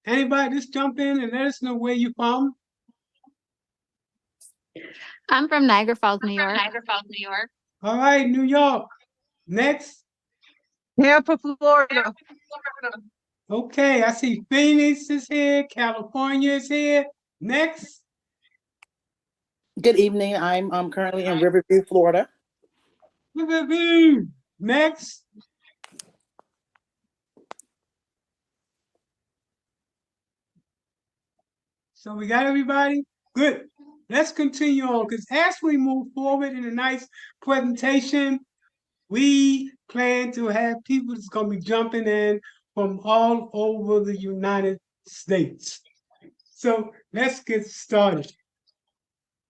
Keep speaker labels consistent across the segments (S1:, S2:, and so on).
S1: Anybody just jump in and let us know where you're from?
S2: I'm from Niagara Falls, New
S3: From
S2: York.
S3: Niagara Falls, New York.
S1: All right, New York. Next.
S4: Tampa, Florida.
S1: Okay, I see Phoenix is here, California is here. Next.
S5: Good evening. I'm currently in Riverview, Florida.
S1: Riverview. Next. So we got everybody? Good. Let's continue on because as we move forward in a nice presentation, we plan to have people that's going to be jumping in from all over the United States. So let's get started.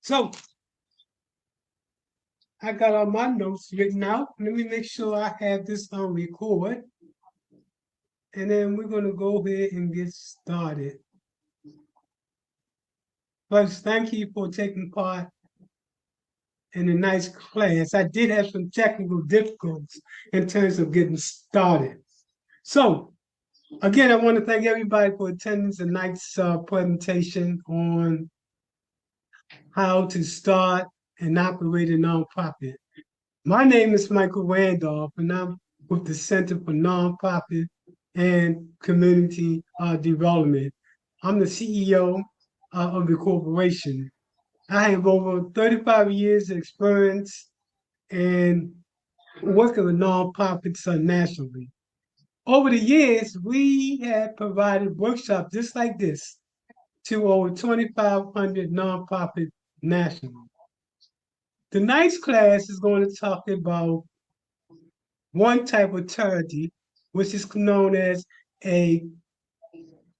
S1: So I got all my notes written out. Let me make sure I have this on record. And then we're going to go ahead and get started. First, thank you for taking part in a nice class. I did have some technical difficulties in terms of getting started. So, again, I want to thank everybody for attending tonight's presentation on how to start and operate a nonprofit. My name is Michael Randolph, and I'm with the Center for Nonprofit and Community Development. I'm the CEO of the corporation. I have over 35 years of experience in working with nonprofits nationally. Over the years, we have provided workshops just like this to over 2,500 nonprofits nationally. Tonight's class is going to talk about one type of charity, which is known as a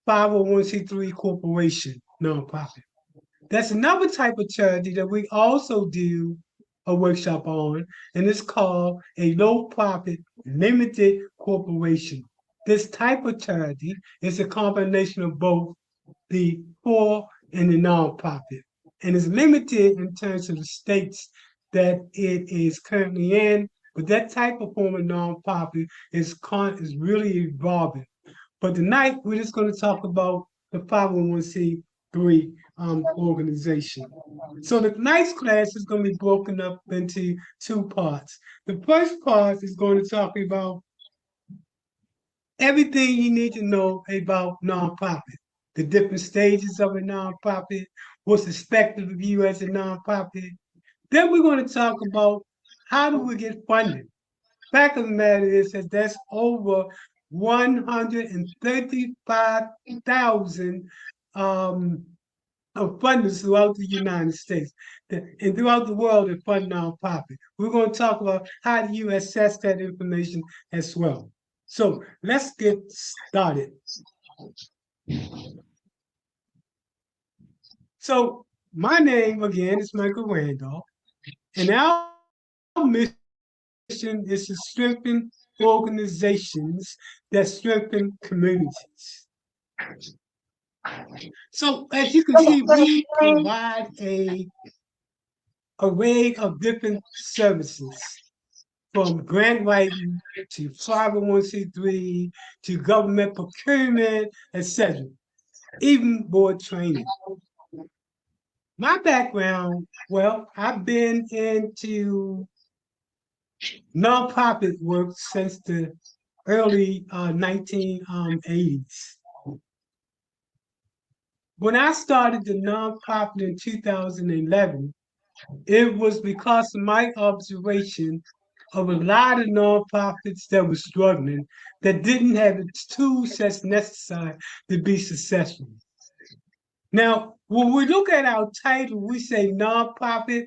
S1: 501c3 corporation nonprofit. That's another type of charity that we also do a workshop on, and it's called a low-profit limited corporation. This type of charity is a combination of both the for and the nonprofit, and is limited in terms of the states that it is currently in. But that type of form of nonprofit is really evolving. But tonight we're just going to talk about the 501c3 organization. So the tonight's class is going to be broken up into two parts. The first part is going to talk about everything you need to know about nonprofit, the different stages of a nonprofit, what's expected of you as a nonprofit. Then we're going to talk about how do we get funded. Fact of the matter is that that's over 135,000 of funders throughout the United States and throughout the world that fund nonprofit. We're going to talk about how do you assess that information as well. So let's get started. So my name again is Michael Randolph, and our mission is to strengthen organizations that strengthen communities. So as you can see, we provide an array of different services, from grant writing to 501c3 to government procurement, etc., even board training. My background, well, I've been into nonprofit work since the early 1980s. When I started the nonprofit in 2011, it was because of my observation of a lot of nonprofits that were struggling, that didn't have the tools that's necessary to be successful. Now, when we look at our title, we say nonprofit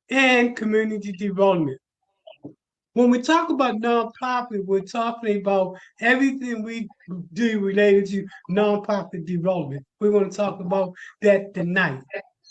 S1: and community development. When we talk about nonprofit, we're talking about everything we do related to nonprofit development. We're going to talk about that tonight.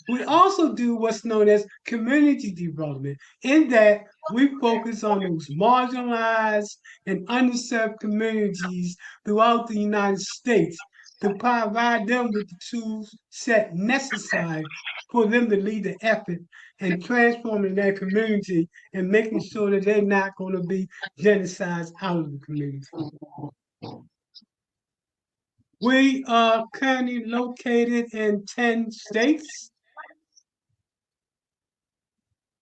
S1: We also do what's known as community development, in that we focus on those marginalized and underserved communities throughout the United States to provide them with the tools set necessary for them to lead the effort and transforming their community and making sure that they're not going to be genocided out of the community. We are currently located in 10 states.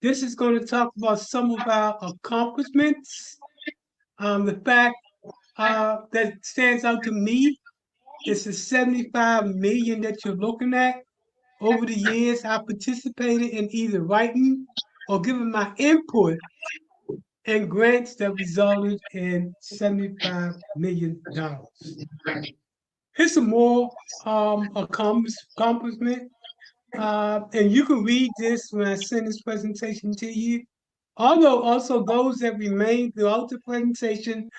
S1: This is going to talk about some of our accomplishments. The fact that stands out to me is the 75 million that you're looking at. Over the years, I participated in either writing or giving my input and grants that resulted in $75 million. Here's some more accomplishment. And you can read this when I send this presentation to you. Although also those that remain throughout the presentation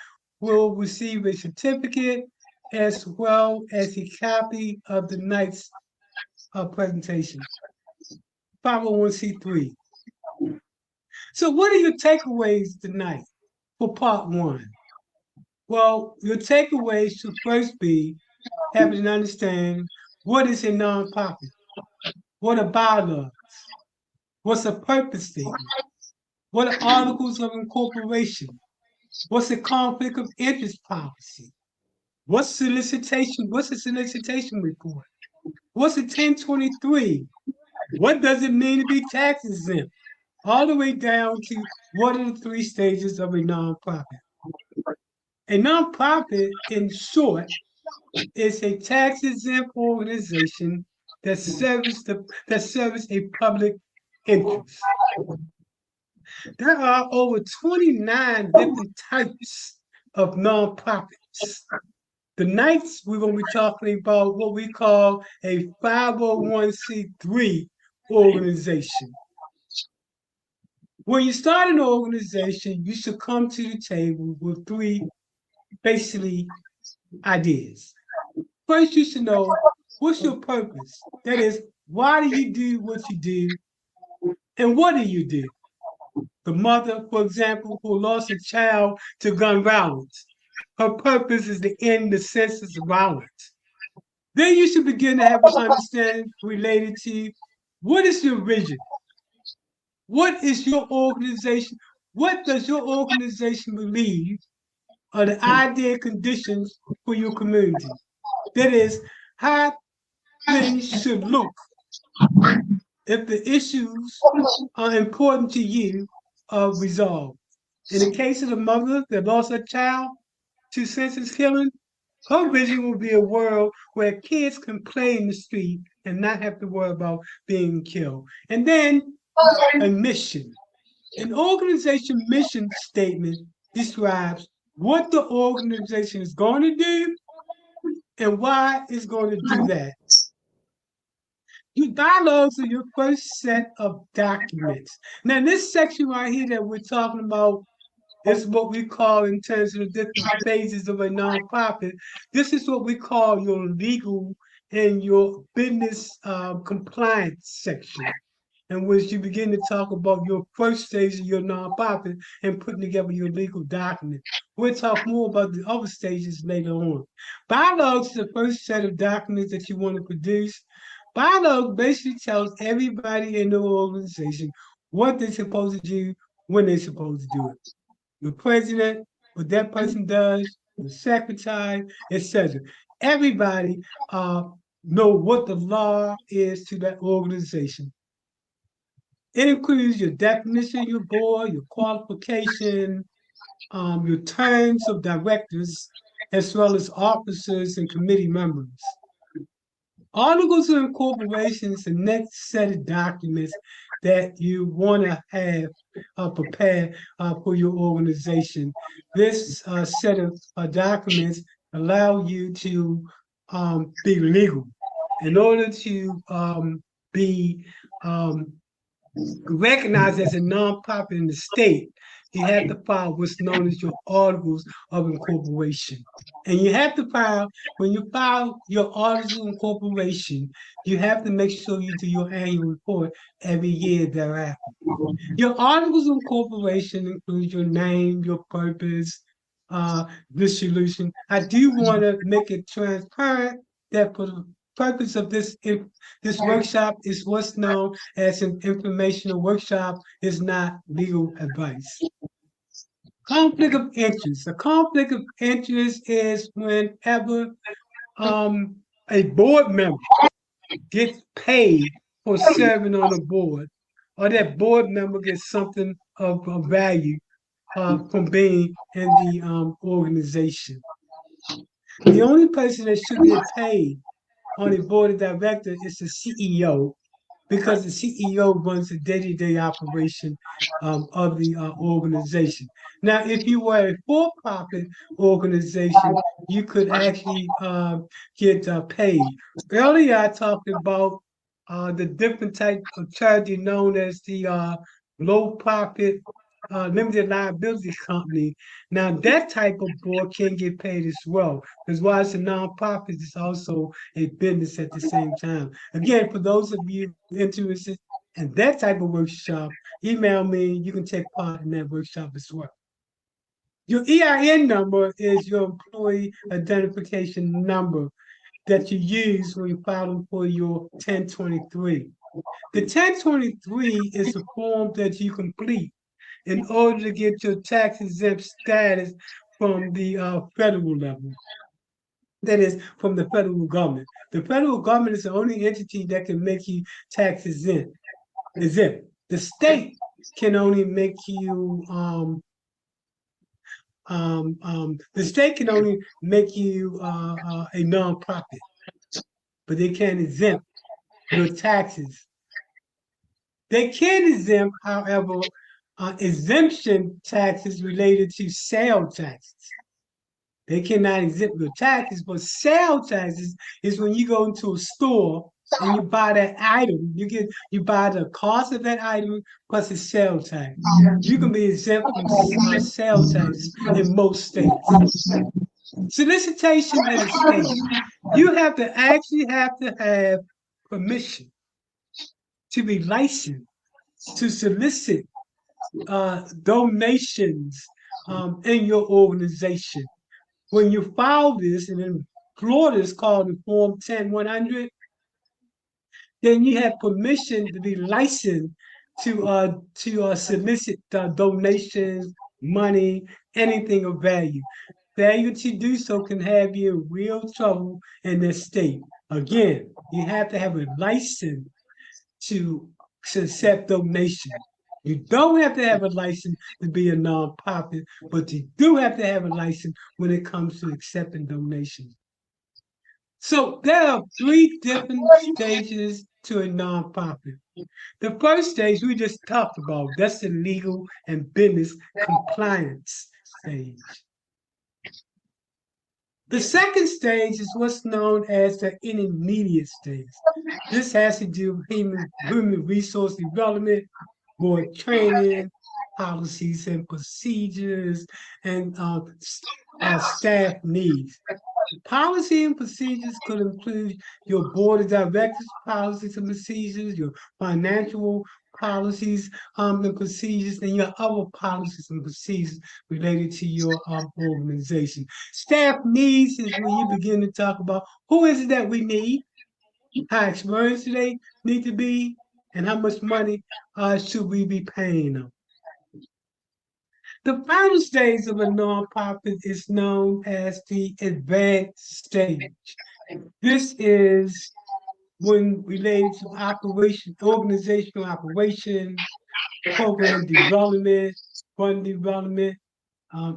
S1: will receive a certificate as well as a copy of the night's presentation. 501c3. So what are your takeaways tonight for part one? Well, your takeaways should first be having an understanding what is a nonprofit, what are bylaws, what's a purpose statement, what are articles of incorporation, what's a conflict of interest policy, what's solicitation, what's a solicitation report, what's a 1023, what does it mean to be tax exempt, all the way down to what are the 3 stages of a nonprofit. A nonprofit, in short, is a tax-exempt organization that serves a public interest. There are over 29 different types of nonprofits. Tonight, we're going to be talking about what we call a 501c3 organization. When you start an organization, you should come to the table with 3 basically ideas. First, you should know what's your purpose. That is, why do you do what you do, and what do you do? The mother, for example, who lost a child to gun violence, her purpose is to end the senseless violence. Then you should begin to have an understanding related to what is your vision? What is your organization? What does your organization believe are the ideal conditions for your community? That is, how things should look if the issues are important to you are resolved. In the case of the mother that lost her child to senseless killing, her vision will be a world where kids can play in the street and not have to worry about being killed. And then a mission. An organization mission statement describes what the organization is going to do and why it's going to do that. Your bylaws are your first set of documents. Now, this section right here that we're talking about is what we call, in terms of the different phases of a nonprofit, this is what we call your legal and your business compliance section, in which you begin to talk about your first stage of your nonprofit and putting together your legal document. We'll talk more about the other stages later on. Bylaws is the first set of documents that you want to produce. Bylaws basically tells everybody in the organization what they're supposed to do, when they're supposed to do it. The president, what that person does, the secretary, etc. Everybody know what the law is to that organization. It includes your definition, your board, your qualification, your terms of directors, as well as officers and committee members. Articles of incorporation is the next set of documents that you want to have prepared for your organization. This set of documents allow you to be legal. In order to be recognized as a nonprofit in the state, you have to file what's known as your articles of incorporation. And you have to file, when you file your articles of incorporation, you have to make sure you do your annual report every year thereafter. Your articles of incorporation include your name, your purpose, dissolution. I do want to make it transparent that for the purpose of this workshop is what's known as an informational workshop, is not legal advice. Conflict of interest. A conflict of interest is whenever a board member gets paid for serving on a board, or that board member gets something of value from being in the organization. The only person that should get paid on the board of directors is the CEO, because the CEO runs the day-to-day operation of the organization. Now, if you were a for-profit organization, you could actually get paid. Earlier, I talked about the different type of charity known as the low-profit limited liability company. Now, that type of board can get paid as well, because while it's a nonprofit, it's also a business at the same time. Again, for those of you interested in that type of workshop, email me. You can take part in that workshop as well. Your EIN number is your employee identification number that you use when you're filing for your 1023. The 1023 is a form that you complete in order to get your tax exempt status from the federal level. That is, from the federal government. The federal government is the only entity that can make you tax exempt. The state can only make you the state can only make you a nonprofit, but they can't exempt your taxes. They can exempt, however, exemption taxes related to sale taxes. They cannot exempt your taxes, but sale taxes is when you go into a store and you buy that item. You buy the cost of that item plus the sale tax. You can be exempt from sale taxes in most states. Solicitation in a state, you have to have permission to be licensed to solicit donations in your organization. When you file this, and in Florida it's called the Form 10-100, then you have permission to be licensed to solicit donations, money, anything of value. Failure to do so can have you in real trouble in this state. Again, you have to have a license to accept donations. You don't have to have a license to be a nonprofit, but you do have to have a license when it comes to accepting donations. So there are 3 different stages to a nonprofit. The first stage we just talked about, that's the legal and business compliance stage. The second stage is what's known as the intermediate stage. This has to do with human resource development, board training, policies and procedures, and staff needs. Policy and procedures could include your board of directors policies and procedures, your financial policies and procedures, and your other policies and procedures related to your organization. Staff needs is when you begin to talk about who is it that we need, how experienced do they need to be, and how much money should we be paying them. The final stage of a nonprofit is known as the advanced stage. This is when related to organizational operation, program development, fund development,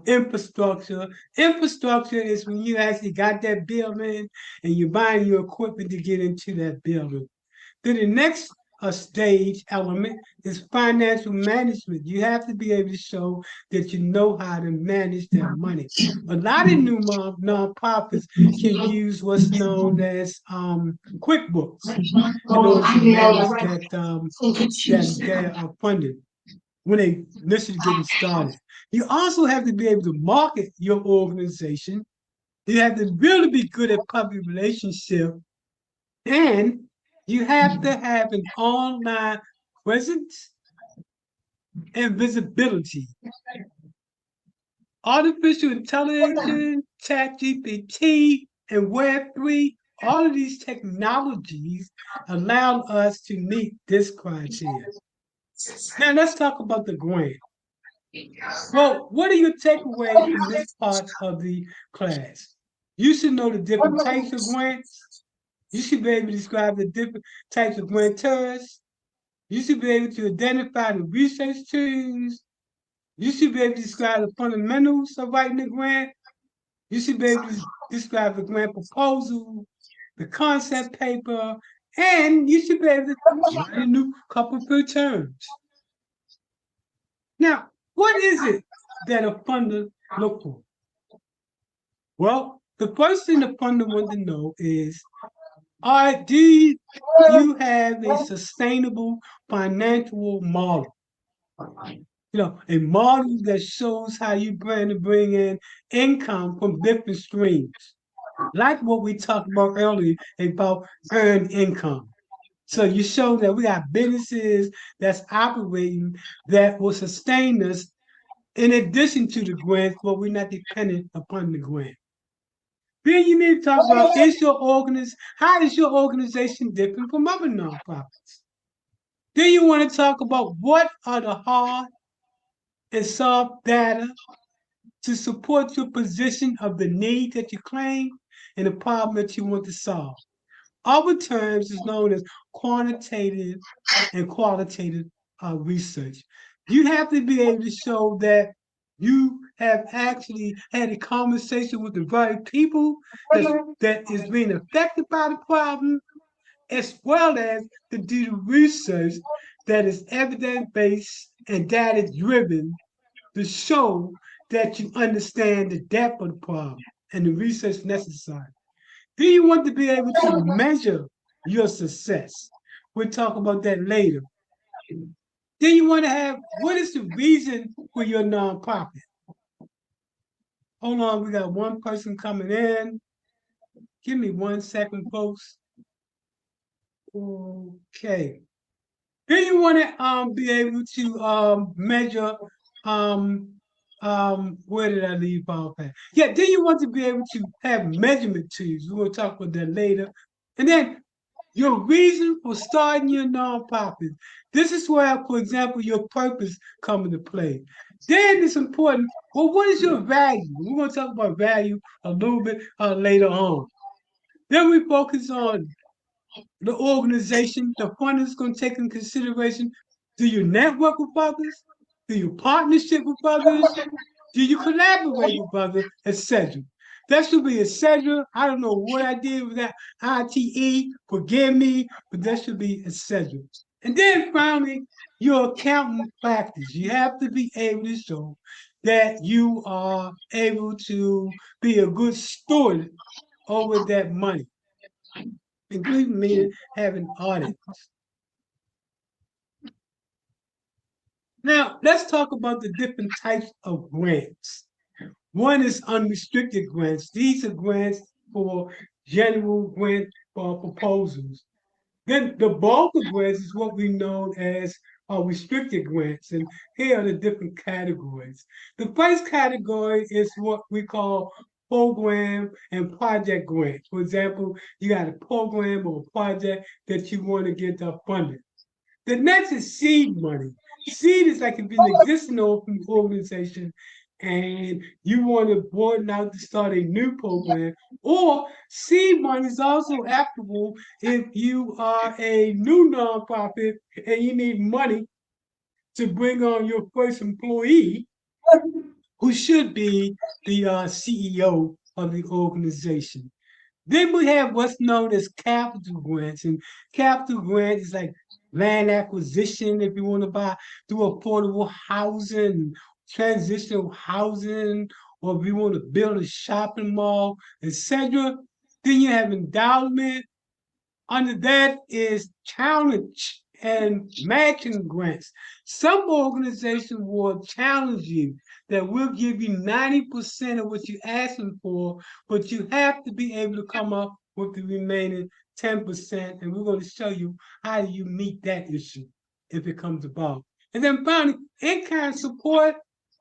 S1: infrastructure. Infrastructure is when you actually got that building and you're buying your equipment to get into that building. Then the next stage element is financial management. You have to be able to show that you know how to manage that money. A lot of new nonprofits can use what's known as QuickBooks in order to manage that funding when they initially getting started. You also have to be able to market your organization. You have to really be good at public relationship, and you have to have an online presence and visibility. Artificial intelligence, ChatGPT, and Web3, all of these technologies allow us to meet this criteria. Now let's talk about the grant. Well, what are your takeaways from this part of the class? You should know the different types of grants. You should be able to describe the different types of grantors. You should be able to identify the research tools. You should be able to describe the fundamentals of writing a grant. You should be able to describe the grant proposal, the concept paper, and you should be able to write a new couple of terms. Now, what is it that a funder look for? Well, the first thing the funder wants to know is, do you have a sustainable financial model? You know, a model that shows how you plan to bring in income from different streams, like what we talked about earlier about earned income. So you show that we got businesses that's operating that will sustain us in addition to the grants, but we're not dependent upon the grant. Then you need to talk about how is your organization different from other nonprofits? Then you want to talk about what are the hard and soft data to support your position of the need that you claim and the problem that you want to solve. Other terms is known as quantitative and qualitative research. You have to be able to show that you have actually had a conversation with the right people that is being affected by the problem, as well as to do the research that is evidence-based and data-driven to show that you understand the depth of the problem and the research necessary. Do you want to be able to measure your success? We'll talk about that later. Then you want to have, what is the reason for your nonprofit? Hold on, we got one person coming in. Give me 1 second, folks. Okay. Then you want to be able to measure where did I leave off at? Yeah, then you want to be able to have measurement tools. We're going to talk about that later. And then your reason for starting your nonprofit. This is where, for example, your purpose come into play. Then it's important, well, what is your value? We're going to talk about value a little bit later on. Then we focus on the organization. The fund is going to take in consideration, do you network with others? Do you partnership with others? Do you collaborate with others, etc.? That should be etc. I don't know what I did with that ITE, forgive me, but that should be etc. And then finally, your accounting practice. You have to be able to show that you are able to be a good steward over that money, including me having audits. Now, let's talk about the different types of grants. One is unrestricted grants. These are grants for general grant proposals. Then the bulk of grants is what we know as restricted grants. And here are the different categories. The first category is what we call program and project grants. For example, you got a program or a project that you want to get funded. The next is seed money. Seed is like if you're an existing organization and you want to broaden out to start a new program, or seed money is also applicable if you are a new nonprofit and you need money to bring on your first employee, who should be the CEO of the organization. Then we have what's known as capital grants, and capital grants is like land acquisition if you want to do affordable housing, transitional housing, or if you want to build a shopping mall, etc. Then you have endowment. Under that is challenge and matching grants. Some organizations will challenge you that will give you 90% of what you're asking for, but you have to be able to come up with the remaining 10%, and we're going to show you how you meet that issue if it comes about. And then finally, in-kind support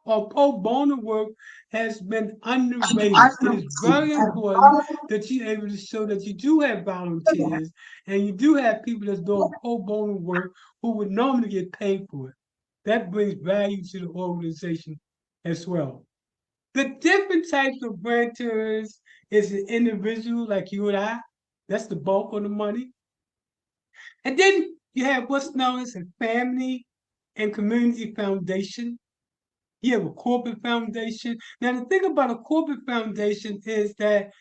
S1: or pro bono work has been underrated. It is very important that you're able to show that you do have volunteers and you do have people that's doing pro bono work who would normally get paid for it. That brings value to the organization as well. The different types of grantors is an individual like you and I. That's the bulk of the money. And then you have what's known as a family and community foundation. You have a corporate foundation. Now, the thing about a corporate foundation is that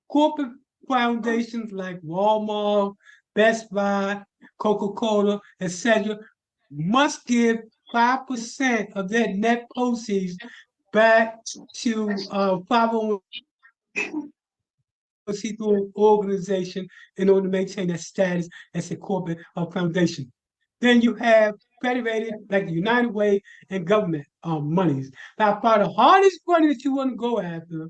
S1: corporate foundations like Walmart, Best Buy, Coca-Cola, etc., must give 5% of their net proceeds back to 501c3 organization in order to maintain that status as a corporate foundation. Then you have federated, like the United Way and government monies. Now, probably the hardest money that you want to go after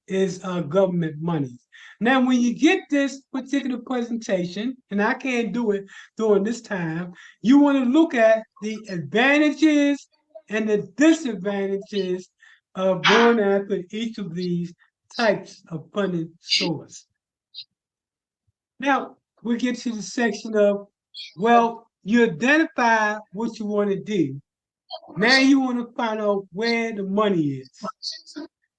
S1: is government monies. Now, when you get this particular presentation, and I can't do it during this time, you want to look at the advantages and the disadvantages of going after each of these types of funding source. Now, we get to the section of, well, you identify what you want to do. Now you want to find out where the money is.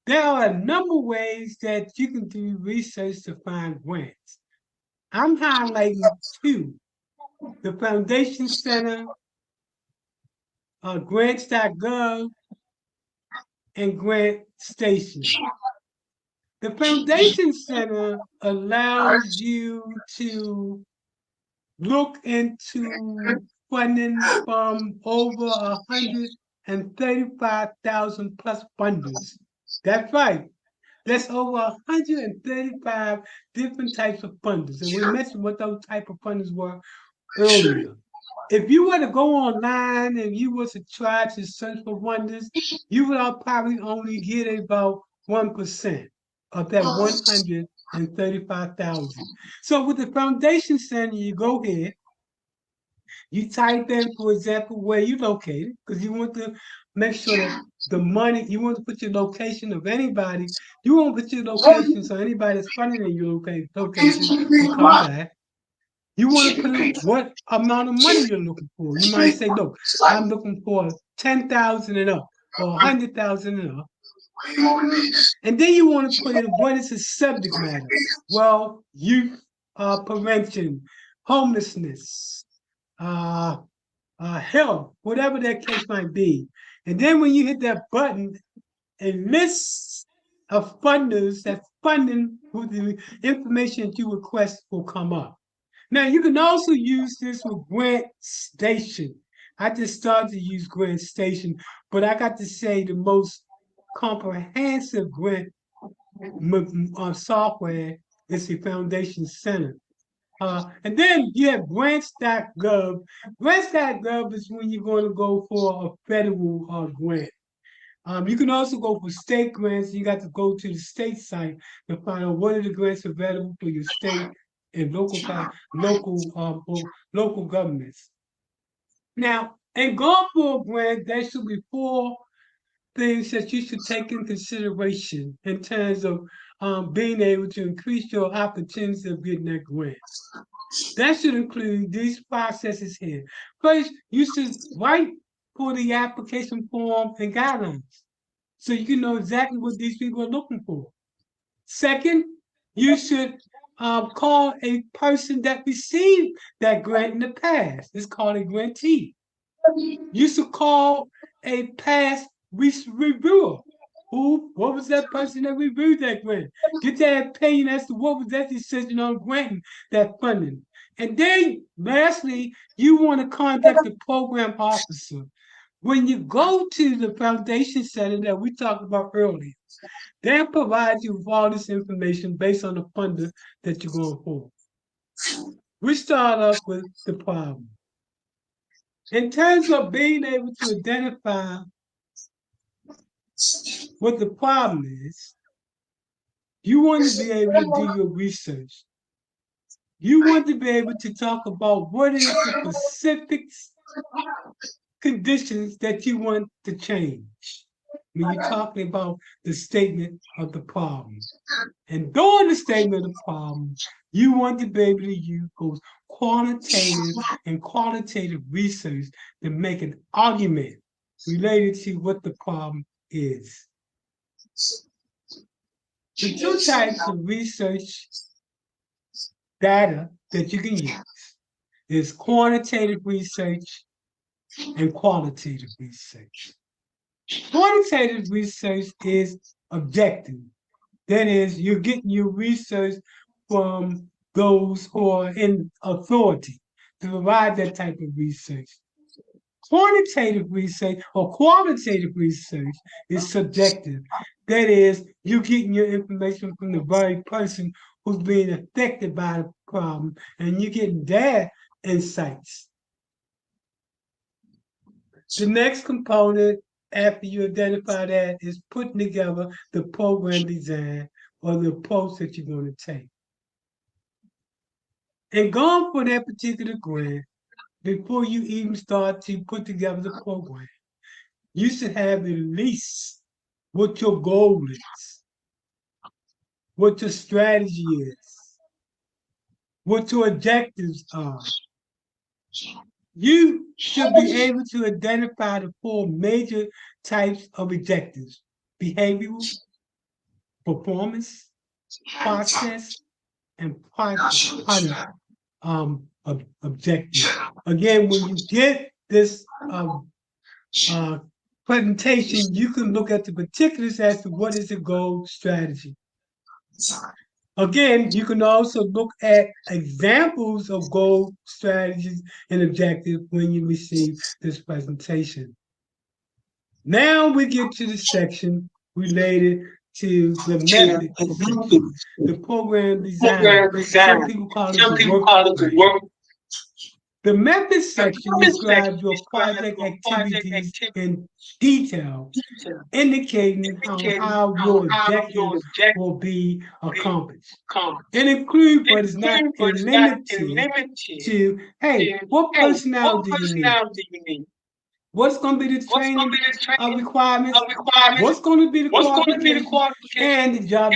S1: There are a number of ways that you can do research to find grants. I'm highlighting two: the Foundation Center, grants.gov, and Grant Station. The Foundation Center allows you to look into funding from over 135,000 plus funders. That's right. There's over 135 different types of funders. And we mentioned what those type of funders were earlier. If you were to go online and you were to try to search for funders, you would probably only get about 1% of that 135,000. So with the Foundation Center, you go here, you type in, for example, where you're located, because you want to make sure that the money, you want to put your location of anybody, you won't put your location so anybody that's funding in your location will come back. You want to put in what amount of money you're looking for. You might say, look, I'm looking for 10,000 and up or 100,000 and up. And then you want to put in what is the subject matter. Well, youth prevention, homelessness, health, whatever that case might be. And then when you hit that button, a list of funders that's funding with the information that you request will come up. Now, you can also use this with Grant Station. I just started to use Grant Station, but I got to say the most comprehensive grant software is the Foundation Center. And then you have grants.gov. Grants.gov is when you're going to go for a federal grant. You can also go for state grants. You got to go to the state site to find out what are the grants available for your state and local governments. Now, in going for a grant, there should be 4 things that you should take in consideration in terms of being able to increase your opportunities of getting that grant. That should include these processes here. First, you should write for the application form and guidelines so you can know exactly what these people are looking for. Second, you should call a person that received that grant in the past. It's called a grantee. You should call a past reviewer. What was that person that reviewed that grant? Get their opinion as to what was that decision on granting that funding. And then lastly, you want to contact the program officer. When you go to the Foundation Center that we talked about earlier, they'll provide you with all this information based on the funder that you're going for. We start off with the problem. In terms of being able to identify what the problem is, you want to be able to do your research. You want to be able to talk about what is the specific conditions that you want to change when you're talking about the statement of the problem. And during the statement of the problem, you want to be able to use both quantitative and qualitative research to make an argument related to what the problem is. The two types of research data that you can use is quantitative research and qualitative research. Quantitative research is objective. That is, you're getting your research from those who are in authority to provide that type of research. Quantitative research or qualitative research is subjective. That is, you're getting your information from the very person who's being affected by the problem, and you're getting their insights. The next component after you identify that is putting together the program design or the approach that you're going to take. And going for that particular grant, before you even start to put together the program, you should have at least what your goal is, what your strategy is, what your objectives are. You should be able to identify the four major types of objectives: behavioral, performance, process, and product objective. Again, when you get this presentation, you can look at the particulars as to what is the goal strategy. Again, you can also look at examples of goal strategies and objectives when you receive this presentation. Now we get to the section related to the method section, the program design. Some people call it the work plan. The method section describes your project activities in detail, indicating how your objectives will be accomplished. It includes, but is not limited to, hey, what personnel do you need? What's going to be the training requirements? What's going to be the qualifications and the job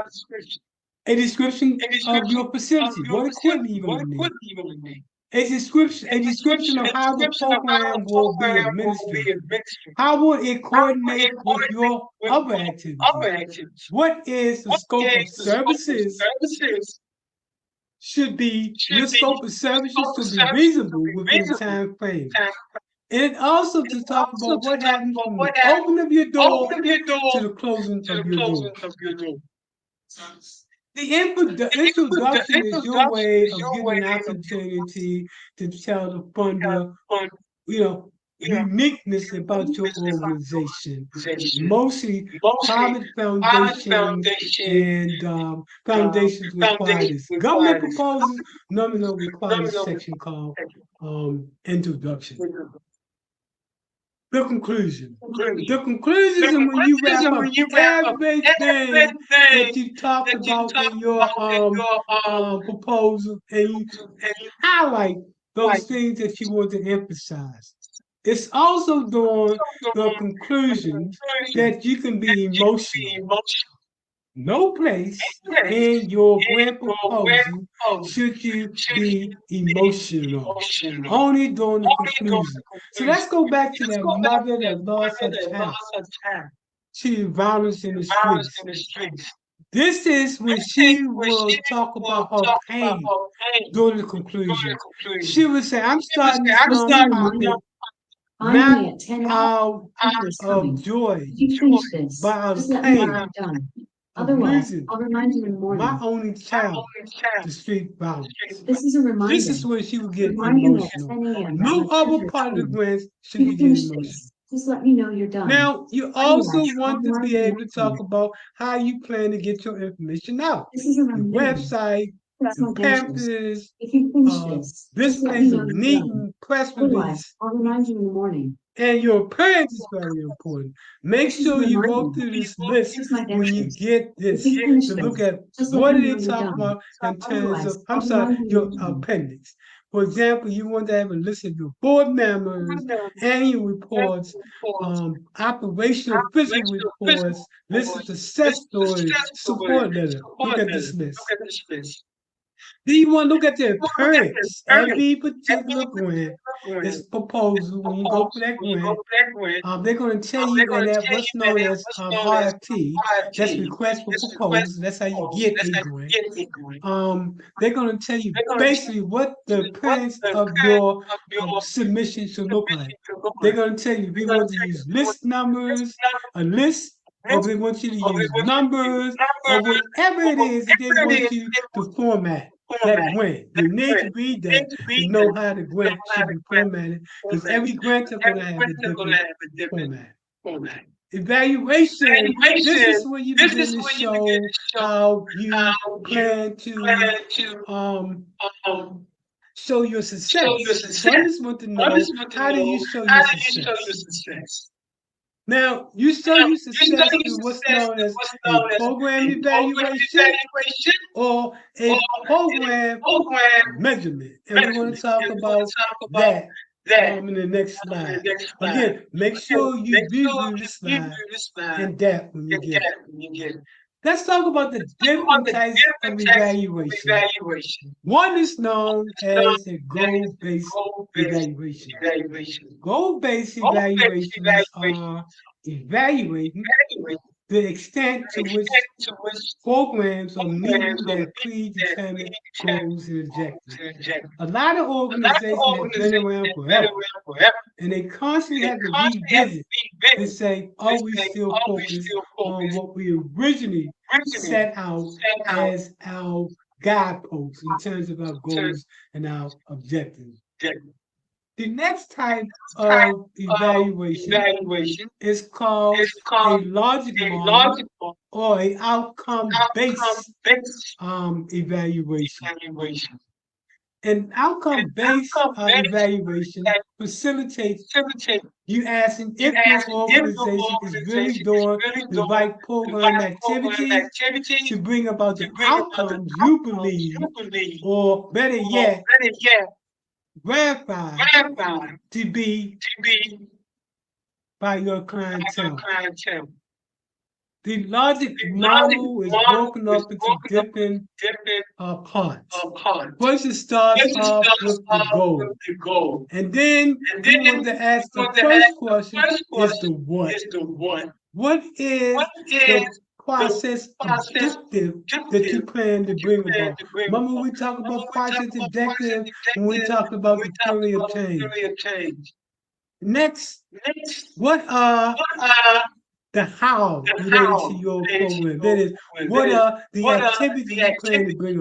S1: description? A description of your facility. What equipment you're going to need? A description of how the program will be administered. How will it coordinate with your other activities? What is the scope of services? Your scope of services should be reasonable within the time frame. And also to talk about what happens from the opening of your door to the closing of your door. The introduction is your way of getting an opportunity to tell the funder, uniqueness about your organization. Mostly private foundations and foundations require this. Government proposals normally don't require a section called introduction. The conclusion. The conclusion is when you wrap up everything that you talked about in your proposal and you highlight those things that you want to emphasize. It's also during the conclusion that you can be emotional. No place in your grant proposal should you be emotional. Only during the conclusion. So let's go back to that mother that lost her child to violence in the streets. This is when she will talk about her pain during the conclusion. She will say, I'm starting this nonprofit not out of joy, but out of pain.
S3: Otherwise, I'll remind you in the morning.
S1: My only child, the street violence.
S3: This is a reminder.
S1: This is where she would get
S3: Remind you at
S1: emotional.
S3: 10 a.m.
S1: No other part of the grants should be getting emotional.
S3: Just let me know you're done.
S1: Now, you also want to be able to talk about how you plan to get your information out.
S3: This is a
S1: Your
S3: reminder.
S1: website, your pamphlets,
S3: If you finish
S1: this place of meeting, press release.
S3: Otherwise, I'll remind you in the morning.
S1: And your appearance is very important. Make sure you go through this list when you get this to look at what are they talking about in terms of, your appendix. For example, you want to have a list of your board members, annual reports, operational physical reports, list of success stories, support letter. Look at this list. Then you want to look at the appearance. Every particular grant is proposal. When you go for that grant, they're going to tell you in that what's known as RFP. That's request for proposal. That's how you get a grant. They're going to tell you basically what the appearance of your submission should look like. They're going to tell you if you want to use list numbers, a list, or they want you to use numbers, or whatever it is that they want you to format that grant. You need to read that to know how the grant should be formatted, because every grant is going to have a different format. Evaluation, this is where you begin to show how you plan to show your success. So I just want to know, how do you show your success? Now, you show your success through what's known as a program evaluation or a program measurement. And we're going to talk about that in the next slide. Again, make sure you review the slide in depth when you get it. Let's talk about the different types of evaluation. One is known as a goal-based evaluation. Goal-based evaluations are evaluating the extent to which programs are meeting their predetermined goals and objectives. A lot of organizations have been around forever, and they constantly have to revisit and say, are we still focused on what we originally set out as our guideposts in terms of our goals and our objectives? The next type of evaluation is called a logic model or an outcome-based evaluation. An outcome-based evaluation facilitates you asking if your organization is really doing the right program activities to bring about the outcomes you believe, or better yet, verified to be by your clientele. The logic model is broken up into different parts. First, it starts off with the goal. And then we want to ask the first question is the what. What is the process objective that you plan to bring about? Remember, we talked about process objective when we talked about the theory of change. Next, what are the how related to your program? That is, what are the activities you plan to bring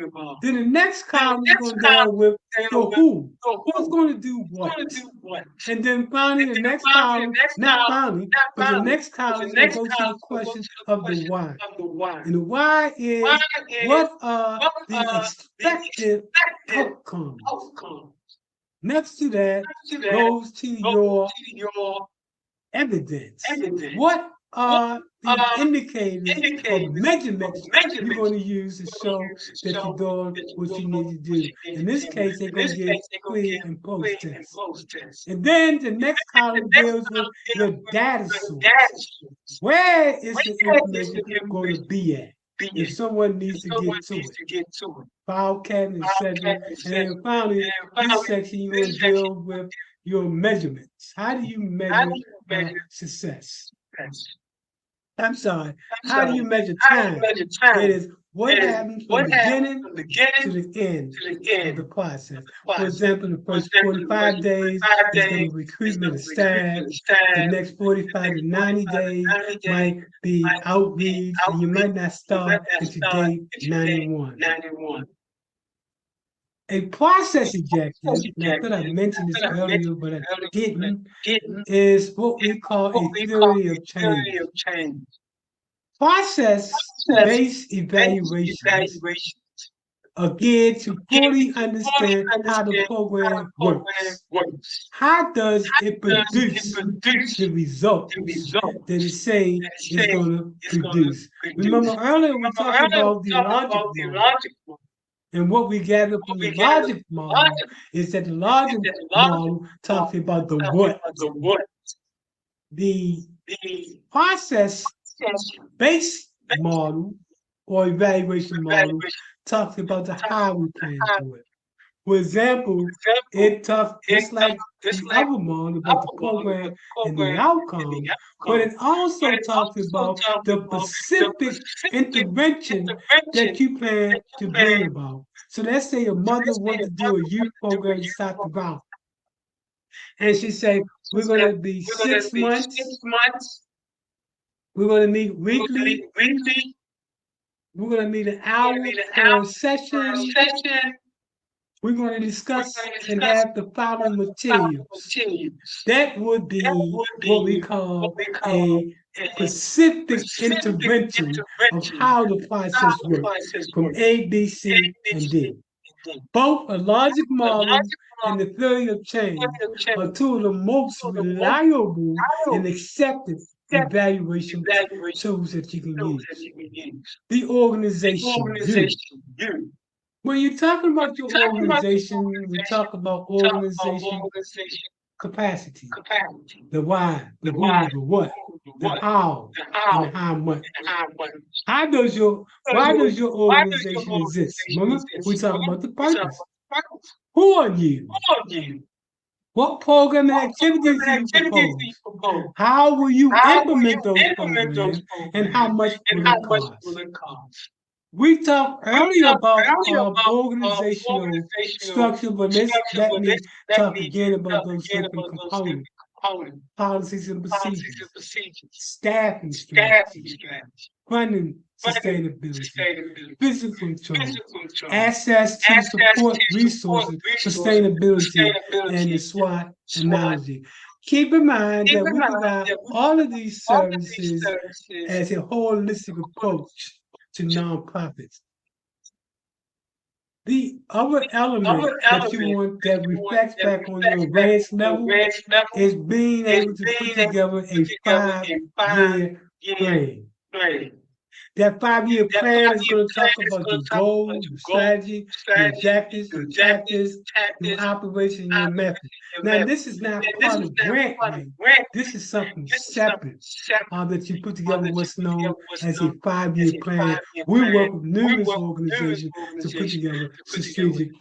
S1: about? Then the next column is going to deal with the who. Who's going to do what? And then finally, the next column, not finally, but the next column is going to go to the question of the why. And the why is, what are the expected outcomes? Next to that goes to your evidence. What are the indicators or measurements you're going to use to show that you're doing what you need to do? In this case, they're going to get pre and post tests. And then the next column deals with your data source. Where is the information going to be at if someone needs to get to it? File cabinet, etc. And then finally, this section you're going to deal with your measurements. How do you measure success? I'm sorry. How do you measure time? It is what happens from the beginning to the end of the process. For example, the first 45 days is going to be recruitment of staff. The next 45 to 90 days might be outreach, and you might not start until day 91. A process objective, and I thought I mentioned this earlier, but I didn't, is what we call a theory of change. Process-based evaluations are geared to fully understand how the program works. How does it produce the results that it says it's going to produce? Remember earlier we talked about the logic model. And what we gather from the logic model is that the logic model talks about the what. The process-based model or evaluation model talks about the how we plan for it. For example, it talks just like the other one about the program and the outcome, but it also talks about the specific intervention that you plan to bring about. So let's say a mother wants to do a youth program to start the ground. And she say, we're gonna be 6 months, we're gonna meet weekly, we're gonna meet an hour per session. We're going to discuss and have the following materials. That would be what we call a specific intervention of how the process works from A, B, C, and D. Both a logic model and the theory of change are two of the most reliable and accepted evaluation tools that you can use. The organization. You. When you're talking about your organization, we talk about organization capacity, the why, the who, the what, the how, and how much. Why does your organization exist? Remember, we talk about the purpose. Who are you? What program and activities do you propose? How will you implement those programs, and how much will it cost? We talked earlier about organizational structure, but let me talk again about those different components. Policies and procedures, staffing strategies, funding sustainability, physical control, access to support resources, sustainability, and the SWOT analogy. Keep in mind that we provide all of these services as a holistic approach to nonprofits. The other element that you want that reflects back on your advanced level is being able to put together a 5-year plan. That 5-year plan is going to talk about the goals, the strategy, the objectives, the tactics, your operation, your method. Now, this is not part of grant writing. This is something separate that you put together what's known as a 5-year plan. We work with numerous organizations to put together strategic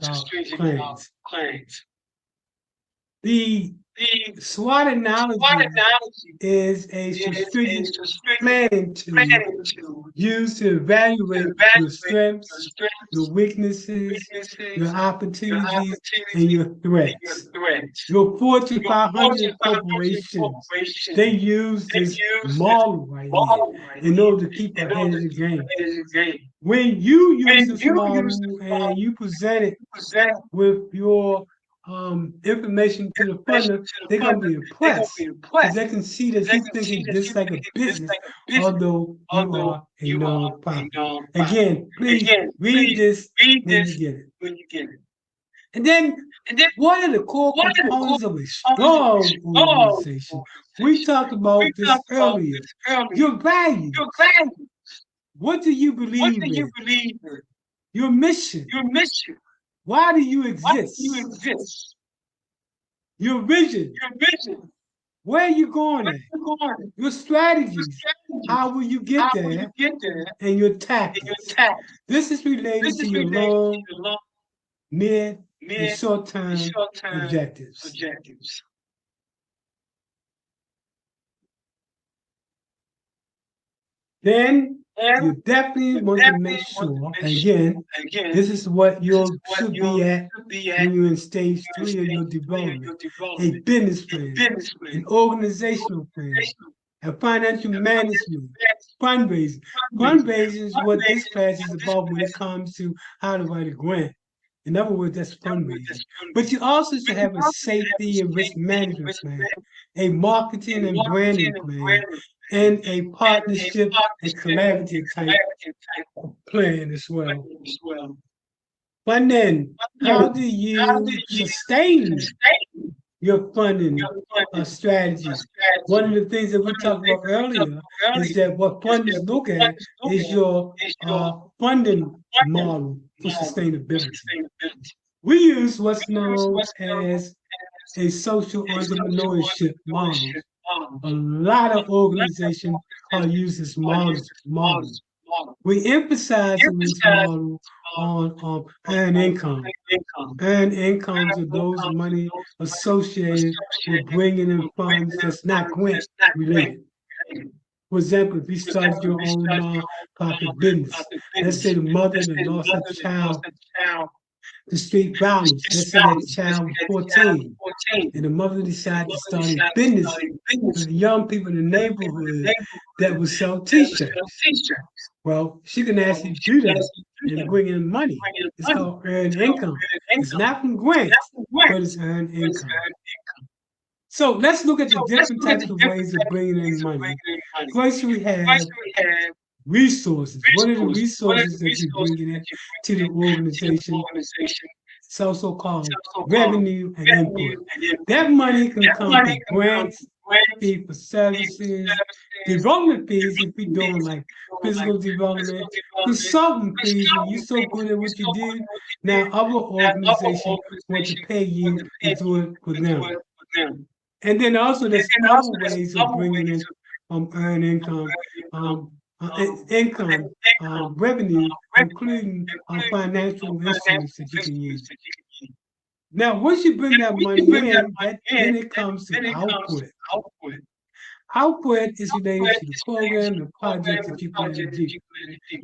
S1: plans. The SWOT analogy is a strategic planning tool used to evaluate your strengths, your weaknesses, your opportunities, and your threats. Your Fortune 500 corporations, they use this model right here in order to keep ahead of the game. When you use this model and you present it with your information to the funder, they're going to be impressed because they can see that you're thinking just like a business, although you are a nonprofit. Again, please read this when you get it. And then, what are the core components of a strong organization? We talked about this earlier. Your values. What do you believe in? Your mission. Why do you exist? Your vision. Where are you going at? Your strategies. How will you get there? And your tactics. This is related to your long, mid, and short-term objectives. Then you definitely want to make sure, again, this is what you should be at when you're in stage 3 of your development. A business plan, an organizational plan, a financial management, fundraising. Fundraising is what this class is about when it comes to how to write a grant. In other words, that's fundraising. But you also should have a safety and risk management plan, a marketing and branding plan, and a partnership and collaborative type plan as well. But then, how do you sustain your funding strategies? One of the things that we talked about earlier is that what funders look at is your funding model for sustainability. We use what's known as a social entrepreneurship model. A lot of organizations are using this model. We emphasize in this model on earned income. Earned incomes are those money associated with bringing in funds that's not grant related. For example, if you started your own nonprofit business, let's say the mother that lost a child to street violence, let's say that child was 14, and the mother decided to start a business for the young people in the neighborhood that would sell t-shirts. Well, she can actually do that and bring in money. It's called earned income. It's not from grants, but it's earned income. So let's look at the different types of ways of bringing in money. First, we have resources. What are the resources that you're bringing in to the organization? It's also called revenue and input. That money can come from grants, fee for services, development fees if you're doing like physical development, consultant fees when you're so good at what you do. Now other organizations want to pay you to do it for them. And then also there's other ways of bringing in earned income, revenue, including financial instruments that you can use. Now, once you bring that money in, then it comes to output. Output is related to the program, the project that you plan to do.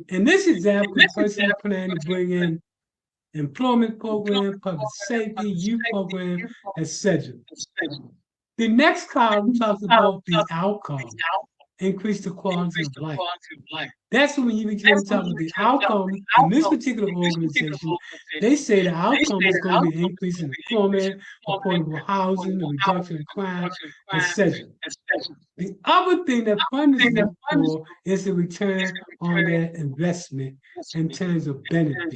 S1: In this example, the person planning to bring in employment program, public safety, youth program, etc. The next column talks about the outcome, increase the quality of life. That's when you begin to talk about the outcome in this particular organization. They say the outcome is going to be an increase in employment, affordable housing, a reduction in crime, etc. The other thing that funders look for is the return on their investment in terms of benefits.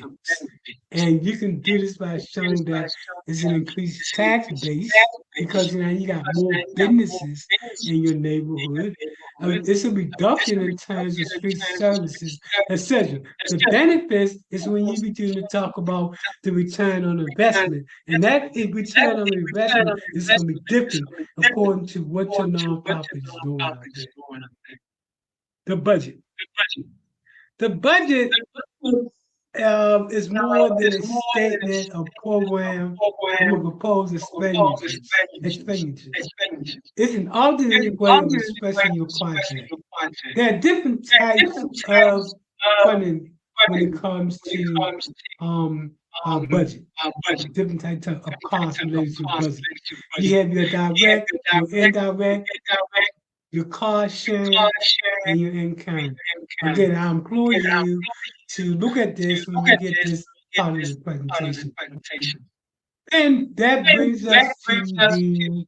S1: And you can do this by showing that it's an increased tax base because now you got more businesses in your neighborhood. It's a reduction in terms of street services, etc. The benefits is when you begin to talk about the return on investment. And that return on investment is going to be different according to what your nonprofit is doing out there. The budget. The budget is more than a statement of program or proposed expenditures. It's an alternate way of expressing your project. There are different types of funding when it comes to our budget. Different types of costs related to budget. You have your direct, your indirect, your cost sharing, and your in-kind. Again, I implore you to look at this when you get this part of the presentation. And that brings us to the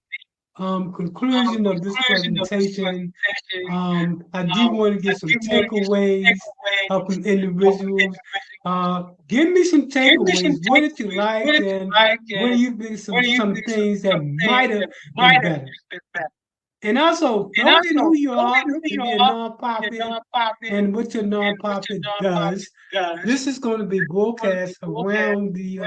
S1: conclusion of this presentation. I do want to get some takeaways from individuals. Give me some takeaways. What did you like, and what do you think some things that might have been better? And also, don't forget who you are if you're a nonprofit and what your nonprofit does. This is going to be broadcast around the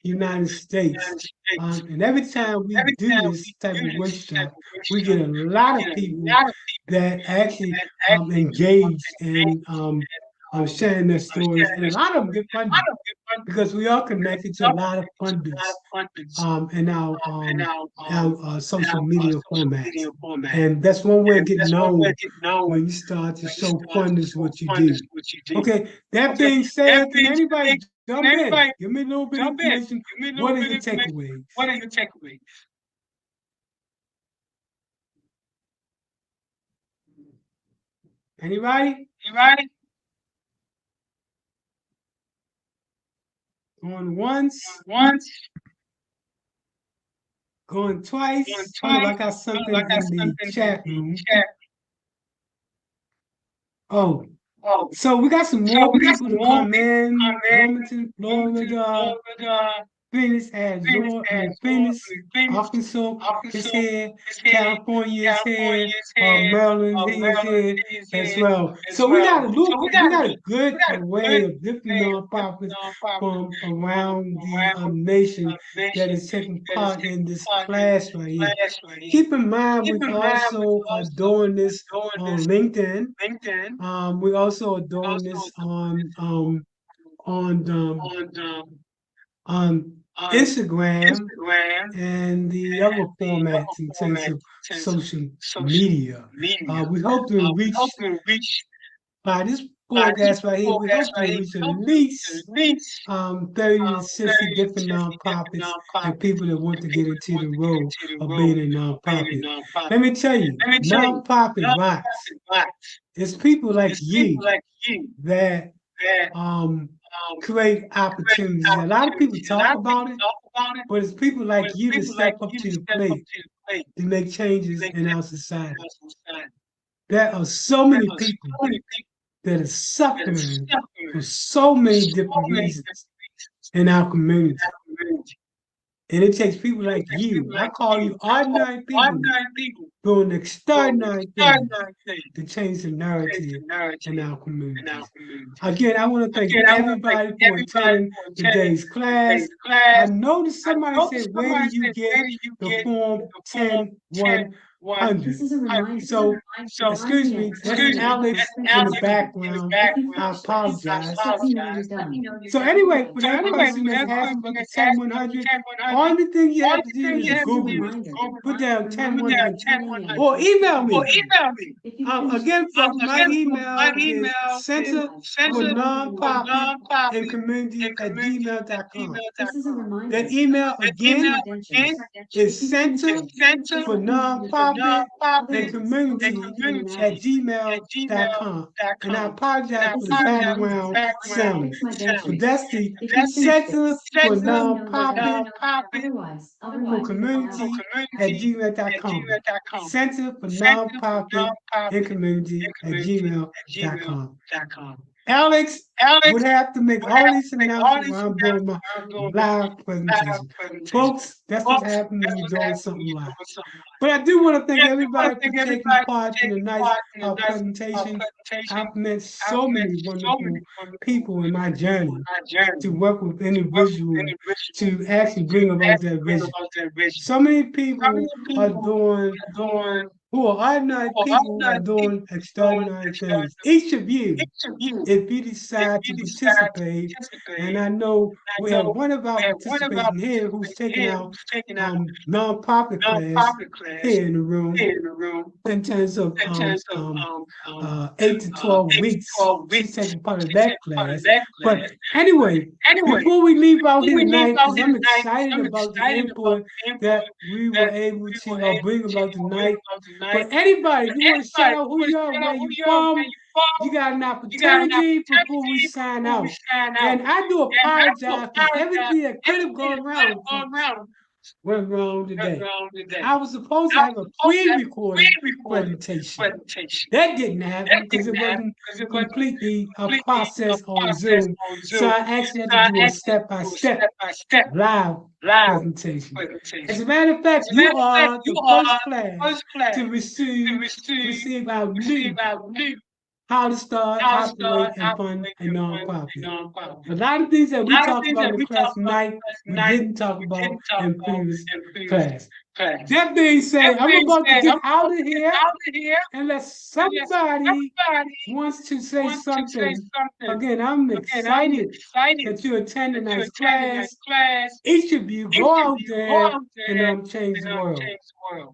S1: United States. And every time we do this type of workshop, we get a lot of people that actually engage in sharing their stories. And a lot of them get funded because we are connected to a lot of funders in our social media formats. And that's one way of getting known when you start to show funders what you do. Okay, that being said, can anybody jump in? Give me a little bit of information. What are your takeaways? Anybody? Going once. Going twice. I got something in the chat room. Oh, so we got some more people to come in. Wilmington, Florida, Phoenix, Arizona, Phoenix, Arkansas is here, California is here, Maryland is here as well. So we got a good array of different nonprofits from around the nation that is taking part in this class right here. Keep in mind, we also are doing this on LinkedIn. We also are doing this on Instagram and the other formats in terms of social media. We hope to reach by this podcast right here. We hope to reach at least 30 to 60 different nonprofits and people that want to get into the role of being a nonprofit. Let me tell you, nonprofit rocks. It's people like you that create opportunities. A lot of people talk about it, but it's people like you that step up to the plate to make changes in our society. There are so many people that are suffering for so many different reasons in our community. And it takes people like you. I call you ordinary people doing extraordinary things to change the narrative in our community. Again, I want to thank everybody for attending today's class. I noticed somebody said, where do you get the form 10100?
S3: This is a reminder.
S1: So, excuse me, that's Alex in the background. I apologize.
S3: Let me know you're done.
S1: So anyway, for that person that's asking about the 10100, only thing you have to do is Google it. Put down 10100 or email me. Again, folks, my email is center for nonprofit and community at gmail.com.
S3: This is a reminder.
S1: That email again is center for nonprofit and community at gmail.com. And I apologize for the background sound. So that's the center for nonprofit for community at gmail.com. Center for nonprofit and community at gmail.com. Alex would have to make all these announcements while I'm doing my live presentation. Folks, that's what's happening when you're doing something live. But I do want to thank everybody for taking part in the nice presentation. I've met so many wonderful people in my journey to work with individuals to actually bring about that vision. So many people are doing who are ordinary people are doing extraordinary things. Each of you, if you decide to participate, and I know we have one of our participants here who's taking out nonprofit class here in the room in terms of 8 to 12 weeks. She's taking part of that class. But anyway, before we leave out here tonight, because I'm excited about the input that we were able to bring about tonight. But anybody, if you want to shout out who you are, where you from, you got an opportunity before we sign out. And I do apologize for everything that could have gone wrong. Went wrong today. I was supposed to have a pre-recorded presentation. That didn't happen because it wasn't completely a process on Zoom. So I actually had to do a step-by-step live presentation. As a matter of fact, you are the first class to receive our new how to start, operate, and fund a nonprofit. A lot of things that we talked about in the class tonight, we didn't talk about in previous class. That being said, I'm about to get out of here unless somebody wants to say something. Again, I'm excited that you're attending this class. Each of you go out there and change the world.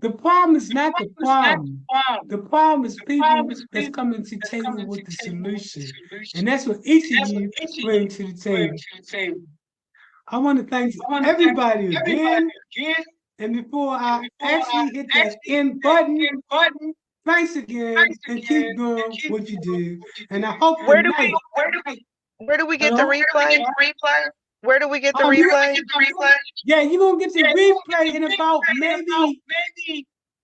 S1: The problem is not the problem. The problem is people that's coming to the table with the solution. And that's what each of you bring to the table. I want to thank everybody again. And before I actually hit that end button, thanks again and keep doing what you do. And I hope
S4: Where do we get the replay? Where do we get the replay?
S1: Yeah, you're gonna get the replay in about maybe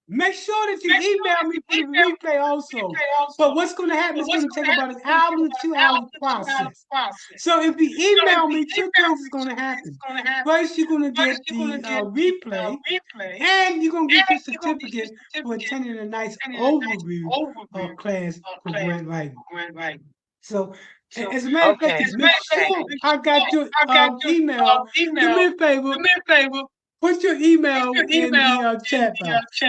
S1: Make sure that you email me for the replay also. But what's going to happen is going to take about an hour to 2 hours process. So if you email me, two things is going to happen. First, you're going to get the replay, and you're going to get your certificate for attending a nice overview of class for grant writing. So, as a matter of fact, just make sure I got your email. Do me a favor. Put your email in the chat box.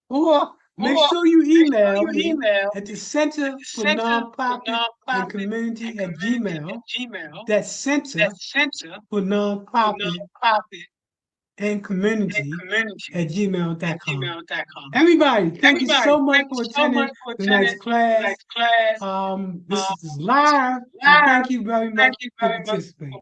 S1: Or make sure you email me at the Center for Nonprofit and Community at Gmail. That's Center for Nonprofit and Community at gmail.com. Everybody, thank you so much for attending tonight's class. This is live. And thank you very much for participating.